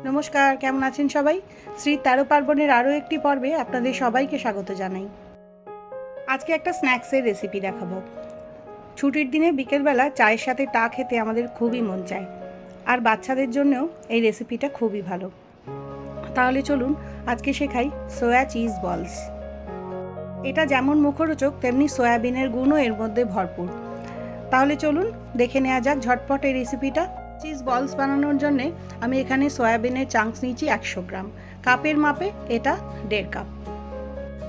নমস্কার, কেমন আছেন সবাই? শ্রী তেরো পার্বণের আরও একটি পর্বে আপনাদের সবাইকে স্বাগত জানাই। আজকে একটা স্ন্যাক্সের রেসিপি দেখাবো। ছুটির দিনে বিকেলবেলা চায়ের সাথে টা খেতে আমাদের খুবই মন চায়, আর বাচ্চাদের জন্যও এই রেসিপিটা খুবই ভালো। তাহলে চলুন আজকে শেখাই সোয়া চিজ বলস। এটা যেমন মুখরোচক তেমনি সয়াবিনের গুণও এর মধ্যে ভরপুর। তাহলে চলুন দেখে নেওয়া যাক ঝটপট এই রেসিপিটা। চিজ বলস বানানোর জন্যে আমি এখানে সয়াবিনের চাংস নিয়েছি 100 গ্রাম। কাপের মাপে এটা 1.5 কাপ।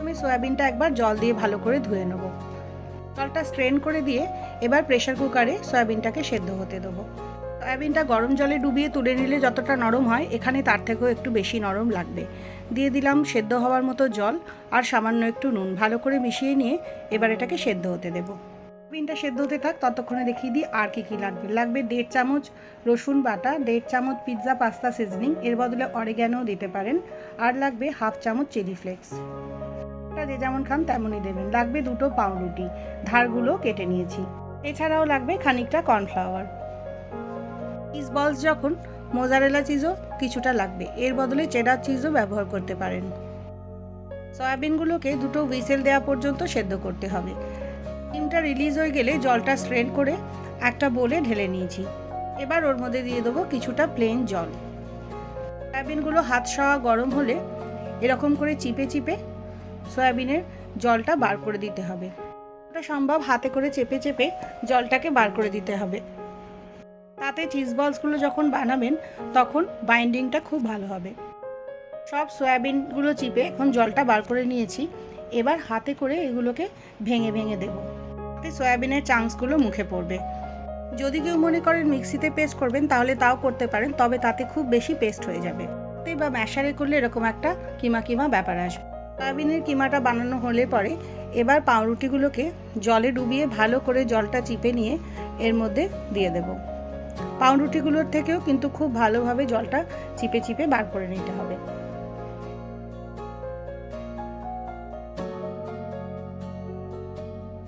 আমি সয়াবিনটা একবার জল দিয়ে ভালো করে ধুয়ে নেব। জলটা স্ট্রেন করে দিয়ে এবার প্রেশার কুকারে সয়াবিনটাকে সেদ্ধ হতে দেবো। সয়াবিনটা গরম জলে ডুবিয়ে তুলে নিলে যতটা নরম হয়, এখানে তার থেকেও একটু বেশি নরম লাগবে। দিয়ে দিলাম সেদ্ধ হওয়ার মতো জল আর সামান্য একটু নুন। ভালো করে মিশিয়ে নিয়ে এবার এটাকে সেদ্ধ হতে দেবো। সয়াবিনটা সেদ্ধ হতে থাক, ততক্ষণে দেখিয়ে দিই আর কি লাগবে। লাগবে 1.5 চামচ রসুন বাটা, 1.5 চামচ পিৎজা পাস্তা সিজনিং, এর বদলে অরিগ্যানোও দিতে পারেন। আর লাগবে 1/2 চামচ চিলি ফ্লেক্স। এটা যে যেমন খান তেমনই দেবেন। লাগবে 2টো পাউরুটি, ধারগুলো কেটে নিয়েছি। এছাড়াও লাগবে খানিকটা কর্নফ্লাওয়ার। চিজ বলস যখন মোজারেলা চিজও কিছুটা লাগবে, এর বদলে চেডার চিজও ব্যবহার করতে পারেন। সয়াবিনগুলোকে 2টো হুইসেল দেওয়া পর্যন্ত সেদ্ধ করতে হবে। ডিমটা রিলিজ হয়ে গেলে জলটা স্ট্রেন করে একটা বোলে ঢেলে নিয়েছি। এবার ওর মধ্যে দিয়ে দেবো কিছুটা প্লেন জল। সয়াবিনগুলো হাত সওয়া গরম হলে এরকম করে চিপে চিপে সয়াবিনের জলটা বার করে দিতে হবে। ওটা সম্ভব হাতে করে চেপে চেপে জলটাকে বার করে দিতে হবে। তাতে চিজ বলসগুলো যখন বানাবেন তখন বাইন্ডিংটা খুব ভালো হবে। সব সয়াবিনগুলো চিপে এখন জলটা বার করে নিয়েছি। এবার হাতে করে এগুলোকে ভেঙে ভেঙে দেবো। সয়াবিনের চাংসগুলো মুখে পড়বে। যদি কেউ মনে করেন মিক্সিতে পেস্ট করবেন তাহলে তাও করতে পারেন, তবে তাতে খুব বেশি পেস্ট হয়ে যাবে। বা ম্যাশারে করলে এরকম একটা কিমা কিমা ব্যাপার আসবে। সয়াবিনের কিমাটা বানানো হলে পরে এবার পাউরুটিগুলোকে জলে ডুবিয়ে ভালো করে জলটা চিপে নিয়ে এর মধ্যে দিয়ে দেব। পাউরুটিগুলোর থেকেও কিন্তু খুব ভালোভাবে জলটা চিপে চিপে বার করে নিতে হবে।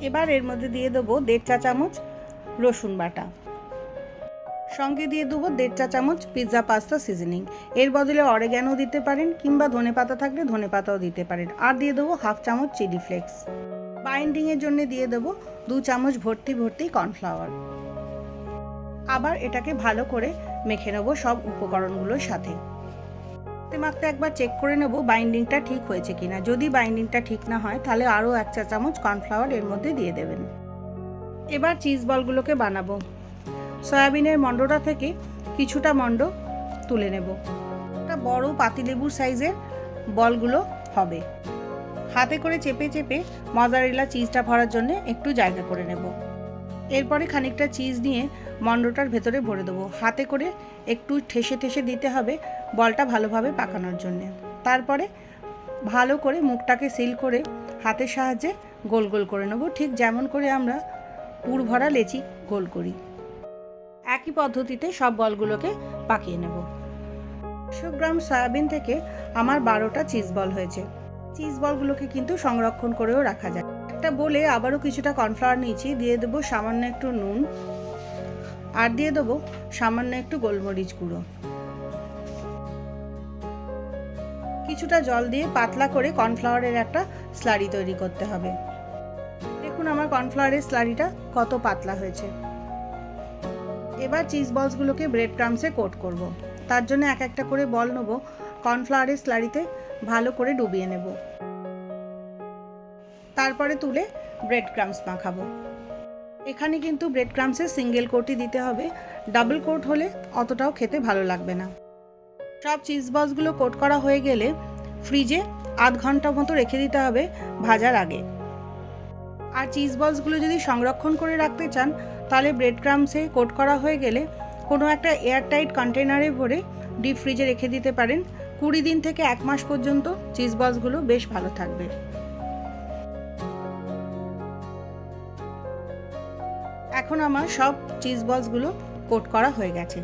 এবার এর মধ্যে দিয়ে দেবো 1.5 চা চামচ রসুন বাটা, সঙ্গে দিয়ে দেবো 1.5 চা চামচ পিৎজা পাস্তা সিজনিং, এর বদলে অরিগ্যানো দিতে পারেন কিংবা ধনেপাতা থাকলে ধনেপাতাও দিতে পারেন। আর দিয়ে দেবো 1/2 চামচ চিলি ফ্লেক্স। বাইন্ডিংয়ের জন্য দিয়ে দেবো 2 চামচ ভর্তি ভর্তি কর্নফ্লাওয়ার। আবার এটাকে ভালো করে মেখে নেবো সব উপকরণগুলোর সাথে। মাখতে একবার চেক করে নেব বাইন্ডিংটা ঠিক হয়েছে কিনা। যদি বাইন্ডিংটা ঠিক না হয় তাহলে আরও 1 চা চামচ কর্নফ্লাওয়ার এর মধ্যে দিয়ে দেবেন। এবার চিজ বলগুলোকে বানাবো। সয়াবিনের মন্ডটা থেকে কিছুটা মন্ড তুলে নেব। একটা বড় পাতিলেবুর সাইজের বলগুলো হবে। হাতে করে চেপে চেপে মজারেলা চিজটা ভরার জন্য একটু জায়গা করে নেব। এরপরে খানিকটা চিজ নিয়ে মন্ডটার ভেতরে ভরে দেবো। হাতে করে একটু ঠেসে ঠেসে দিতে হবে বলটা ভালোভাবে পাকানোর জন্য। তারপরে ভালো করে মুখটাকে সিল করে হাতের সাহায্যে গোল গোল করে নেব, ঠিক যেমন করে আমরা পুর ভরা লেচি গোল করি। একই পদ্ধতিতে সব বলগুলোকে পাকিয়ে নেব। 100 গ্রাম সয়াবিন থেকে আমার 12টা চিজ বল হয়েছে। চিজ বলগুলোকে কিন্তু সংরক্ষণ করেও রাখা যায়। একটা বলে আবারও কিছুটা কর্নফ্লাওয়ার নিয়েছি, দিয়ে দেবো সামান্য একটু নুন, আর দিয়ে দেবো সামান্য একটু গোলমরিচ গুঁড়ো। কিছুটা জল দিয়ে পাতলা করে কর্নফ্লাওয়ারের একটা স্লারি তৈরি করতে হবে। দেখুন আমার কর্নফ্লাওয়ারের স্লারিটা কত পাতলা হয়েছে। এবার চিজ বলসগুলোকে ব্রেড ক্রাম্বসে কোট করব। তার জন্য এক একটা করে বল নেব, কর্নফ্লাওয়ারের স্লারিতে ভালো করে ডুবিয়ে নেব। তারপরে তুলে ব্রেড ক্রাম্বস মাখাবো। এখানে কিন্তু ব্রেড ক্রাম্বসে সিঙ্গেল কোটই দিতে হবে, ডাবল কোট হলে অতটাও খেতে ভালো লাগবে না। সব চিজ বলসগুলো কোট করা হয়ে গেলে ফ্রিজে আধ ঘন্টা মতো রেখে দিতে হবে ভাজার আগে। আর চিজ বলসগুলো যদি সংরক্ষণ করে রাখতে চান তাহলে ব্রেড ক্রাম্বসে কোট করা হয়ে গেলে কোনো একটা এয়ারটাইট কন্টেনারে ভরে ডিপ ফ্রিজে রেখে দিতে পারেন। 20 দিন থেকে 1 মাস পর্যন্ত চিজ বলসগুলো বেশ ভালো থাকবে। এখন আমার সব চিজ বলসগুলো কোট করা হয়ে গেছে।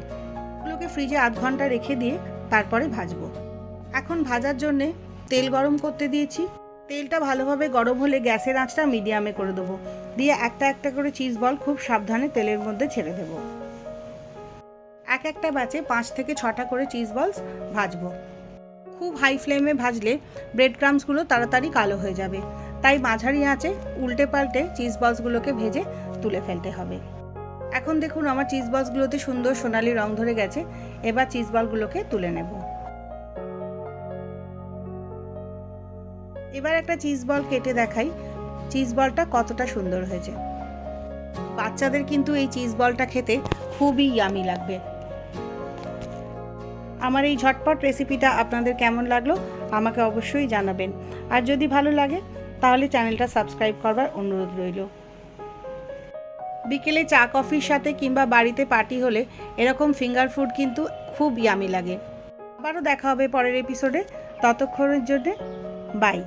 এগুলোকে ফ্রিজে আধ ঘন্টা রেখে দিয়ে তারপরে ভাজবো। এখন ভাজার জন্যে তেল গরম করতে দিয়েছি। তেলটা ভালোভাবে গরম হলে গ্যাসের আঁচটা মিডিয়ামে করে দেবো। দিয়ে একটা একটা করে চিজ বল খুব সাবধানে তেলের মধ্যে ছেড়ে দেবো। এক একটা ব্যাচে 5 থেকে 6টা করে চিজ বলস ভাজবো। খুব হাই ফ্লেমে ভাজলে ব্রেড ক্রাম্বসগুলো তাড়াতাড়ি কালো হয়ে যাবে, তাই মাঝারি আঁচে উল্টে পাল্টে চিজ বলসগুলোকে ভেজে তুলে ফেলতে হবে। এখন দেখুন আমার চিজ বলসগুলোতে সুন্দর সোনালি রং ধরে গেছে। এবার চিজ বলগুলোকে তুলে নেব। এবার একটা চিজ বল কেটে দেখাই চিজ বলটা কতটা সুন্দর হয়েছে। বাচ্চাদের কিন্তু এই চিজ বলটা খেতে খুবই ইয়ামি লাগবে। আমার এই ঝটপট রেসিপিটা আপনাদের কেমন লাগলো আমাকে অবশ্যই জানাবেন, আর যদি ভালো লাগে তাহলে চ্যানেলটা সাবস্ক্রাইব করবার অনুরোধ রইল। বিকেলে চা কফির সাথে কিংবা বাড়িতে পার্টি হলে এরকম ফিঙ্গার ফুড কিন্তু খুব ইয়ামি লাগে। আবারও দেখা হবে পরের এপিসোডে, ততক্ষণের জন্য বাই।